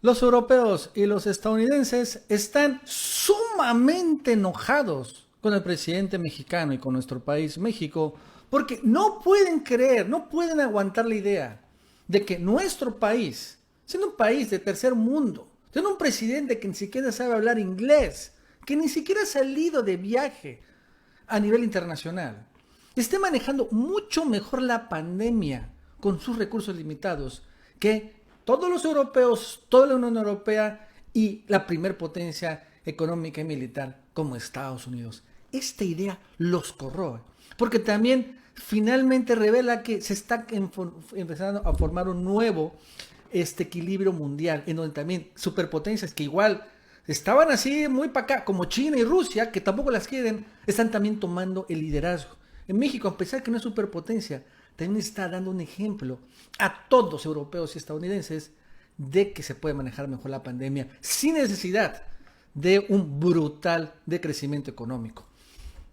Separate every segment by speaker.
Speaker 1: Los europeos y los estadounidenses están sumamente enojados con el presidente mexicano y con nuestro país, México, porque no pueden creer, no pueden aguantar la idea de que nuestro país, siendo un país de tercer mundo, siendo un presidente que ni siquiera sabe hablar inglés, que ni siquiera ha salido de viaje a nivel internacional, esté manejando mucho mejor la pandemia con sus recursos limitados que todos los europeos, toda la Unión Europea y la primer potencia económica y militar como Estados Unidos. Esta idea los corroe, porque también finalmente revela que se está empezando a formar un nuevo equilibrio mundial, en donde también superpotencias que igual estaban así muy para acá, como China y Rusia, que tampoco las quieren, están también tomando el liderazgo. En México, a pesar que no es superpotencia, también está dando un ejemplo a todos europeos y estadounidenses de que se puede manejar mejor la pandemia sin necesidad de un brutal decrecimiento económico.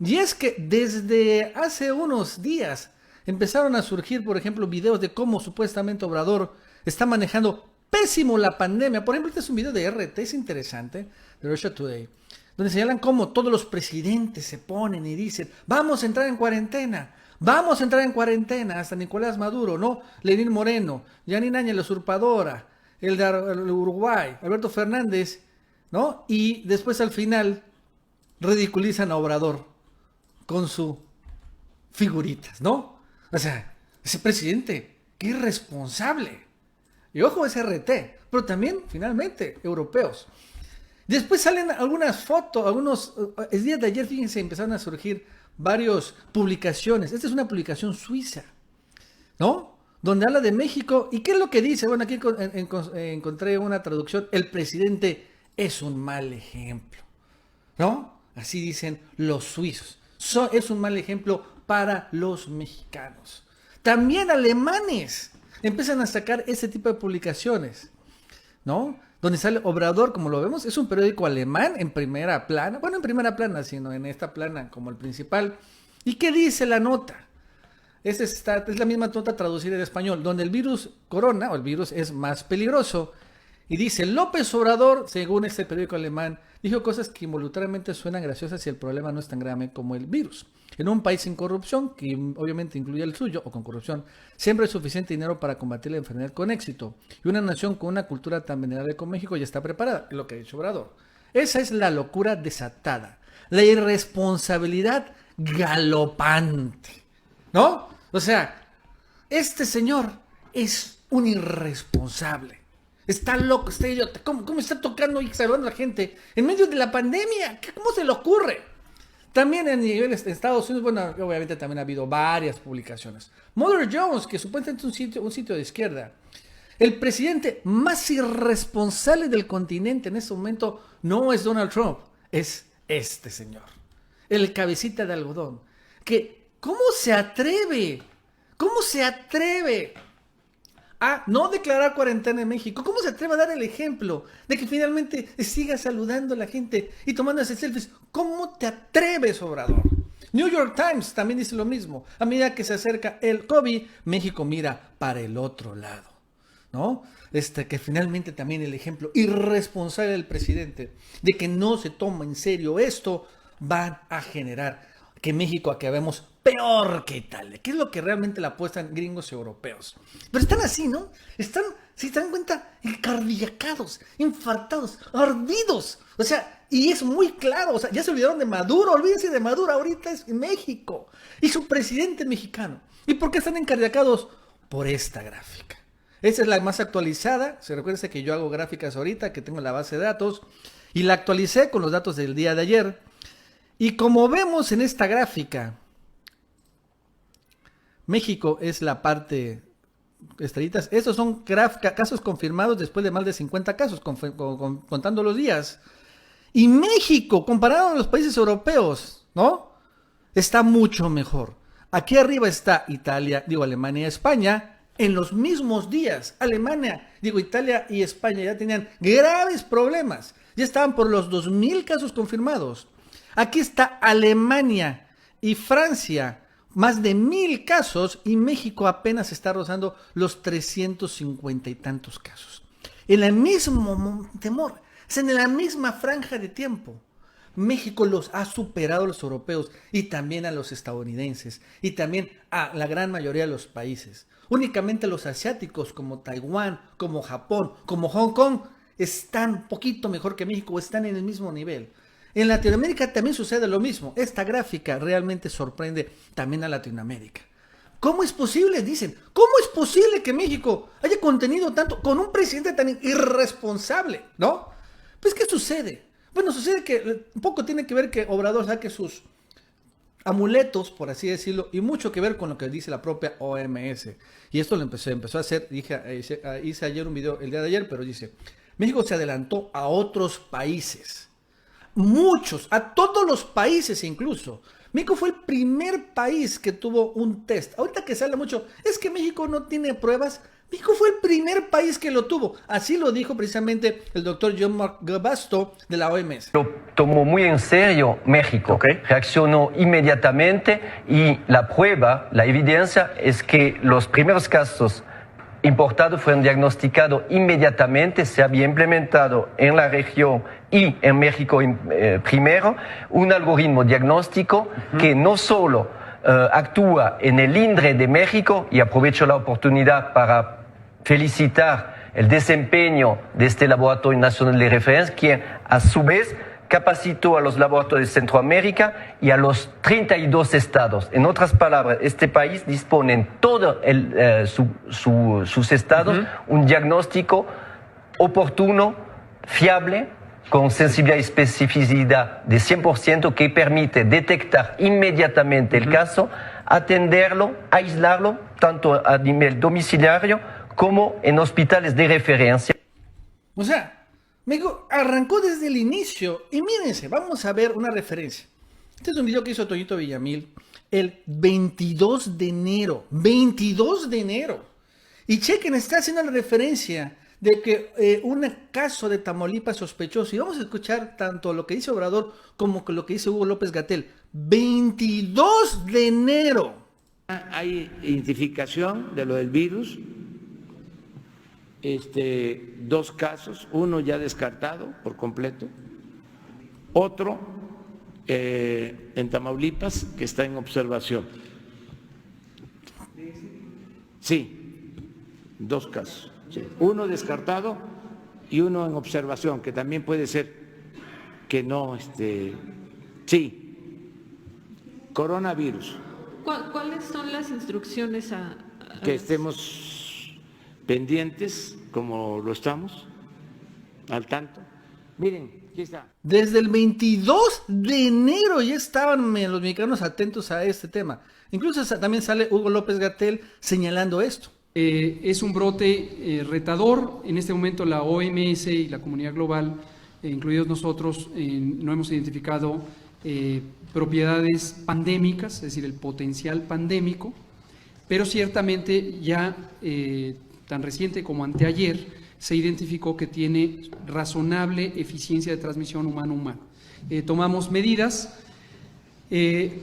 Speaker 1: Y es que desde hace unos días empezaron a surgir, por ejemplo, videos de cómo supuestamente Obrador está manejando pésimo la pandemia. Por ejemplo, este es un video de RT, es interesante, de Russia Today, donde señalan cómo todos los presidentes se ponen y dicen, vamos a entrar en cuarentena, vamos a entrar en cuarentena, hasta Nicolás Maduro, ¿no? Lenín Moreno, Yanine Áñez, la usurpadora, el de Uruguay, Alberto Fernández, ¿no? Y después al final ridiculizan a Obrador con sus figuritas, ¿no? O sea, ese presidente, qué irresponsable. Y ojo, es RT, pero también, finalmente, europeos. Después salen algunas fotos, el día de ayer, fíjense, empezaron a surgir varias publicaciones. Esta es una publicación suiza, ¿no? Donde habla de México. ¿Y qué es lo que dice? Bueno, aquí encontré una traducción. El presidente es un mal ejemplo, ¿no? Así dicen los suizos. Es un mal ejemplo para los mexicanos. También alemanes empiezan a sacar ese tipo de publicaciones, ¿no? Donde sale Obrador, como lo vemos, es un periódico alemán en primera plana, bueno, en primera plana, sino en esta plana como el principal. ¿Y qué dice la nota? Es la misma nota traducida en español, donde el virus corona, o el virus es más peligroso. Y dice, López Obrador, según este periódico alemán, dijo cosas que involuntariamente suenan graciosas y el problema no es tan grave como el virus. En un país sin corrupción, que obviamente incluye el suyo, o con corrupción, siempre hay suficiente dinero para combatir la enfermedad con éxito. Y una nación con una cultura tan venerable como México ya está preparada, es lo que ha dicho Obrador. Esa es la locura desatada, la irresponsabilidad galopante, ¿no? O sea, este señor es un irresponsable. Está loco, está idiota. ¿Cómo está tocando y saludando a la gente en medio de la pandemia? ¿Cómo se le ocurre? También en niveles de Estados Unidos, bueno, obviamente también ha habido varias publicaciones. Mother Jones, que supuestamente es un sitio de izquierda. El presidente más irresponsable del continente en este momento no es Donald Trump, es este señor. El cabecita de algodón. Que, ¿cómo se atreve? ¿Cómo se atreve a no declarar cuarentena en México? ¿Cómo se atreve a dar el ejemplo de que finalmente siga saludando a la gente y tomándose selfies? ¿Cómo te atreves, Obrador? New York Times también dice lo mismo. A medida que se acerca el COVID, México mira para el otro lado, ¿no? Que finalmente también el ejemplo irresponsable del presidente de que no se toma en serio esto van a generar que México acabemos peor que Italia, que es lo que realmente la apuestan gringos y europeos. Pero están así, ¿no? Están, si se dan cuenta, encardiacados, infartados, ardidos. O sea, y es muy claro, o sea, ya se olvidaron de Maduro, olvídense de Maduro, ahorita es México. Y su presidente mexicano. ¿Y por qué están encardiacados? Por esta gráfica. Esa es la más actualizada. Se recuerda que yo hago gráficas ahorita, que tengo la base de datos, y la actualicé con los datos del día de ayer. Y como vemos en esta gráfica, México es la parte estrellitas. Estos son casos confirmados después de más de 50 casos, contando los días. Y México, comparado a los países europeos, ¿no? Está mucho mejor. Aquí arriba está Alemania y España en los mismos días. Italia y España ya tenían graves problemas. Ya estaban por los 2,000 casos confirmados. Aquí está Alemania y Francia, más de 1,000 casos, y México apenas está rozando los 350 y tantos casos. en el mismo temor, es en la misma franja de tiempo. México los ha superado a los europeos y también a los estadounidenses y también a la gran mayoría de los países. Únicamente los asiáticos como Taiwán, como Japón, como Hong Kong están un poquito mejor que México o están en el mismo nivel. En Latinoamérica también sucede lo mismo. Esta gráfica realmente sorprende también a Latinoamérica. ¿Cómo es posible? Dicen, ¿cómo es posible que México haya contenido tanto con un presidente tan irresponsable? ¿No? Pues, ¿qué sucede? Bueno, sucede que un poco tiene que ver que Obrador saque sus amuletos, por así decirlo, y mucho que ver con lo que dice la propia OMS. Y esto lo empezó a hacer, hice ayer un video el día de ayer, pero dice, México se adelantó a otros países. Muchos, a todos los países incluso. México fue el primer país que tuvo un test. Ahorita que se habla mucho, es que México no tiene pruebas. México fue el primer país que lo tuvo. Así lo dijo precisamente el doctor Jean-Marc Basto de la OMS.
Speaker 2: Lo tomó muy en serio México. Reaccionó inmediatamente y la prueba, la evidencia es que los primeros casos importados fueron diagnosticados inmediatamente. Se había implementado en la región y en México primero un algoritmo diagnóstico que no solo actúa en el INDRE de México, y aprovecho la oportunidad para felicitar el desempeño de este Laboratorio Nacional de Referencia, quien a su vez capacitó a los laboratorios de Centroamérica y a los 32 estados. En otras palabras, este país dispone en todos sus estados un diagnóstico oportuno, fiable, con sensibilidad y especificidad de 100% que permite detectar inmediatamente el caso, atenderlo, aislarlo, tanto a nivel domiciliario como en hospitales de referencia.
Speaker 1: O sea, México arrancó desde el inicio. Y mírense, vamos a ver una referencia. Este es un video que hizo Toñito Villamil el 22 de enero. 22 de enero. Y chequen, está haciendo la referencia de que un caso de Tamaulipas sospechoso. Y vamos a escuchar tanto lo que dice Obrador como lo que dice Hugo López-Gatell. 22 de enero.
Speaker 3: Hay identificación de lo del virus. 2 casos, uno ya descartado por completo, otro en Tamaulipas que está en observación. Sí, 2 casos, sí. Uno descartado y uno en observación, que también puede ser que no, sí, coronavirus.
Speaker 4: ¿Cuáles son las instrucciones
Speaker 3: que estemos pendientes, como lo estamos, al tanto? Miren, aquí está.
Speaker 1: Desde el 22 de enero ya estaban los mexicanos atentos a este tema. Incluso también sale Hugo López-Gatell señalando esto.
Speaker 5: Es un brote retador. En este momento la OMS y la comunidad global, incluidos nosotros, no hemos identificado propiedades pandémicas, es decir, el potencial pandémico, pero ciertamente ya tan reciente como anteayer se identificó que tiene razonable eficiencia de transmisión humano-humano. Tomamos medidas.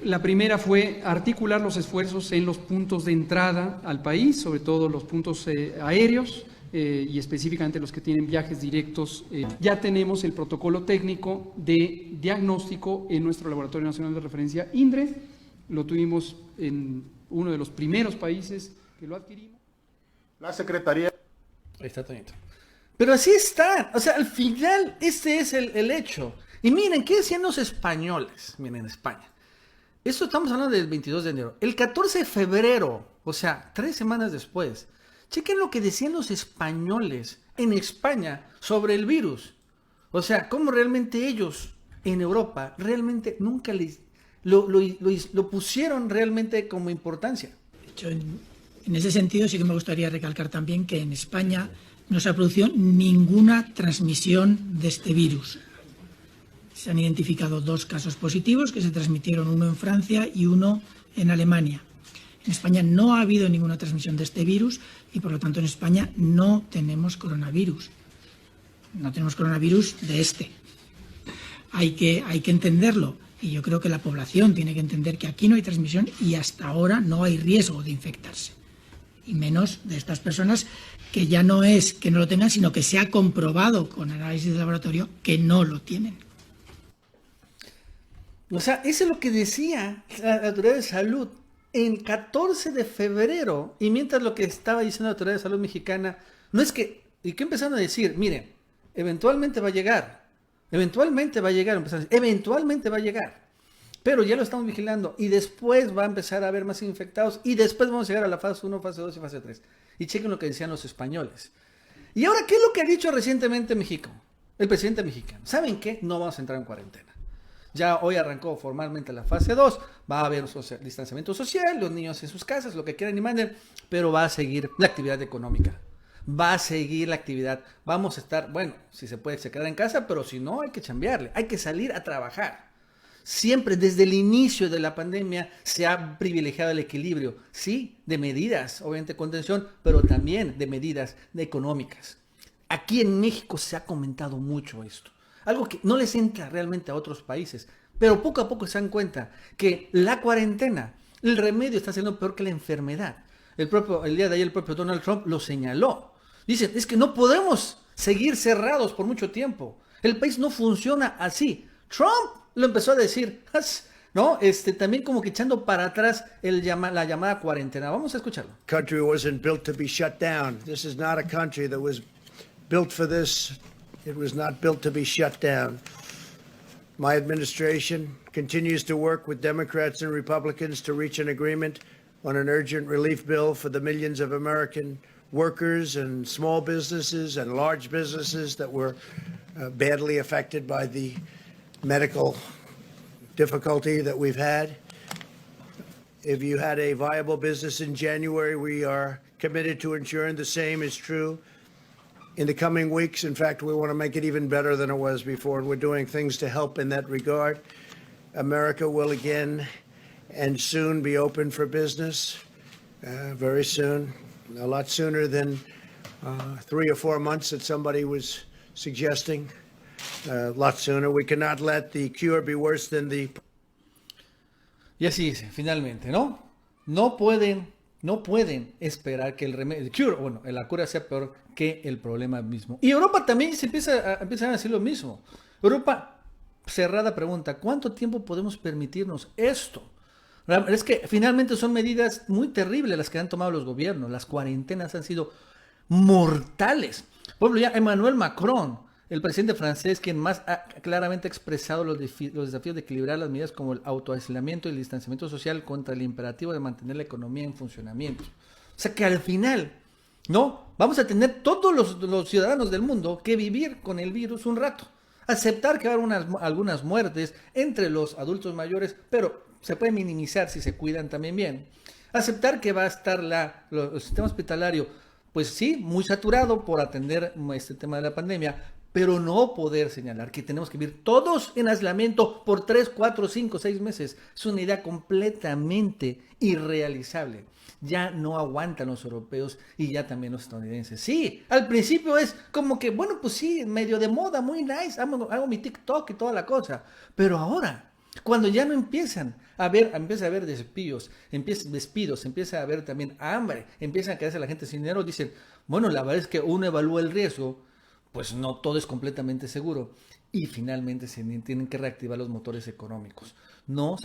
Speaker 5: La primera fue articular los esfuerzos en los puntos de entrada al país, sobre todo los puntos aéreos y específicamente los que tienen viajes directos. Ya tenemos el protocolo técnico de diagnóstico en nuestro Laboratorio Nacional de Referencia INDRE. Lo tuvimos en uno de los primeros países que lo adquirimos.
Speaker 6: La Secretaría...
Speaker 1: Ahí está, Toñito. Pero así está. O sea, al final, este es el hecho. Y miren, ¿qué decían los españoles? Miren, en España. Esto estamos hablando del 22 de enero. El 14 de febrero, o sea, 3 semanas después, chequen lo que decían los españoles en España sobre el virus. O sea, cómo realmente ellos en Europa realmente nunca lo pusieron realmente como importancia.
Speaker 7: De hecho, en ese sentido sí que me gustaría recalcar también que en España no se ha producido ninguna transmisión de este virus. Se han identificado 2 casos positivos que se transmitieron, uno en Francia y uno en Alemania. En España no ha habido ninguna transmisión de este virus y por lo tanto en España no tenemos coronavirus. No tenemos coronavirus de este. Hay que entenderlo y yo creo que la población tiene que entender que aquí no hay transmisión y hasta ahora no hay riesgo de infectarse. y menos de estas personas que ya no es que no lo tengan, sino que se ha comprobado con análisis de laboratorio que no lo tienen.
Speaker 1: O sea, eso es lo que decía la Autoridad de Salud en 14 de febrero. Y mientras lo que estaba diciendo la Autoridad de Salud mexicana, no es que, ¿y qué empezaron a decir? Miren, eventualmente va a llegar, eventualmente va a llegar, eventualmente va a llegar. Pero ya lo estamos vigilando y después va a empezar a haber más infectados y después vamos a llegar a la fase 1, fase 2 y fase 3. Y chequen lo que decían los españoles. Y ahora, ¿qué es lo que ha dicho recientemente México? El presidente mexicano. ¿Saben qué? No vamos a entrar en cuarentena. Ya hoy arrancó formalmente la fase 2, va a haber distanciamiento social, los niños en sus casas, lo que quieran y manden, pero va a seguir la actividad económica. Va a seguir la actividad. Vamos a estar, bueno, si se puede, se queda en casa, pero si no, hay que chambearle, hay que salir a trabajar. Siempre desde el inicio de la pandemia se ha privilegiado el equilibrio, sí, de medidas, obviamente contención, pero también de medidas económicas. Aquí en México se ha comentado mucho esto. Algo que no les entra realmente a otros países, pero poco a poco se dan cuenta que la cuarentena, el remedio está siendo peor que la enfermedad. El día de ayer el propio Donald Trump lo señaló. Dice, es que no podemos seguir cerrados por mucho tiempo. El país no funciona así. Trump lo empezó a decir, ¿no? También como que echando para atrás la llamada cuarentena. Vamos a escucharlo.
Speaker 8: Country wasn't built to be shut down. This is not a country that was built for this. It was not built to be shut down. My administration continues to work with Democrats and Republicans to reach an agreement on an urgent relief bill for the millions of American workers and small businesses and large businesses that were badly affected by the medical difficulty that we've had. If you had a viable business in January, we are committed to ensuring the same is true in the coming weeks. In fact, we want to make it even better than it was before, and we're doing things to help in that regard. America will again and soon be open for business, very soon, a lot sooner than 3 or 4 months that somebody was suggesting, a lot sooner. We cannot let the cure be worse than the...
Speaker 1: Y así dice, finalmente, ¿no? No pueden esperar que el remedio, la cura sea peor que el problema mismo. Y Europa también empiezan a decir lo mismo. Europa, cerrada pregunta, ¿cuánto tiempo podemos permitirnos esto? Es que finalmente son medidas muy terribles las que han tomado los gobiernos. Las cuarentenas han sido mortales. Por ejemplo, ya Emmanuel Macron, el presidente francés, quien más ha claramente expresado los desafíos de equilibrar las medidas como el autoaislamiento y el distanciamiento social contra el imperativo de mantener la economía en funcionamiento. O sea que al final, ¿no? Vamos a tener todos los ciudadanos del mundo que vivir con el virus un rato. Aceptar que va a haber algunas muertes entre los adultos mayores, pero se puede minimizar si se cuidan también bien. Aceptar que va a estar el sistema hospitalario, pues sí, muy saturado por atender este tema de la pandemia, pero no poder señalar que tenemos que vivir todos en aislamiento por 3, 4, 5, 6 meses. Es una idea completamente irrealizable. Ya no aguantan los europeos y ya también los estadounidenses. Sí, al principio es como que, bueno, pues sí, medio de moda, muy nice, hago mi TikTok y toda la cosa. Pero ahora, cuando ya no empieza a haber despidos, empieza a haber también hambre, empieza a quedarse la gente sin dinero, dicen, bueno, la verdad es que uno evalúa el riesgo, pues no todo es completamente seguro. Y finalmente se tienen que reactivar los motores económicos. No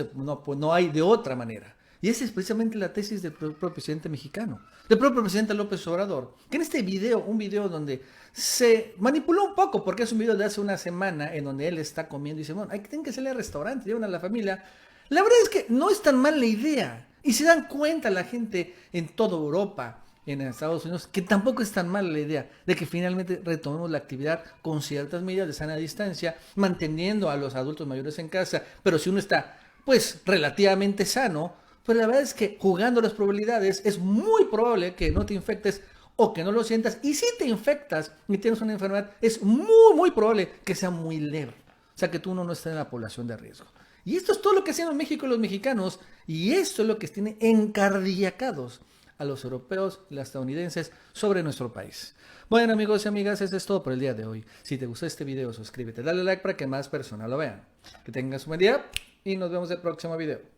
Speaker 1: hay de otra manera. Y esa es precisamente la tesis del propio presidente mexicano, del propio presidente López Obrador, que en este video, un video donde se manipuló un poco, porque es un video de hace una semana en donde él está comiendo y dice, bueno, tienen que salir al restaurante, llevan a la familia. La verdad es que no es tan mala la idea. Y se dan cuenta la gente en toda Europa, en Estados Unidos, que tampoco es tan mala la idea de que finalmente retomemos la actividad con ciertas medidas de sana distancia, manteniendo a los adultos mayores en casa, pero si uno está, pues, relativamente sano, pues la verdad es que jugando las probabilidades es muy probable que no te infectes o que no lo sientas, y si te infectas y tienes una enfermedad, es muy, muy probable que sea muy leve, o sea que tú no estés en la población de riesgo. Y esto es todo lo que hacen en México los mexicanos, y esto es lo que tiene encardiacados a los europeos y los estadounidenses sobre nuestro país. Bueno, amigos y amigas, eso es todo por el día de hoy. Si te gustó este video, suscríbete, dale like para que más personas lo vean. Que tengas un buen día y nos vemos en el próximo video.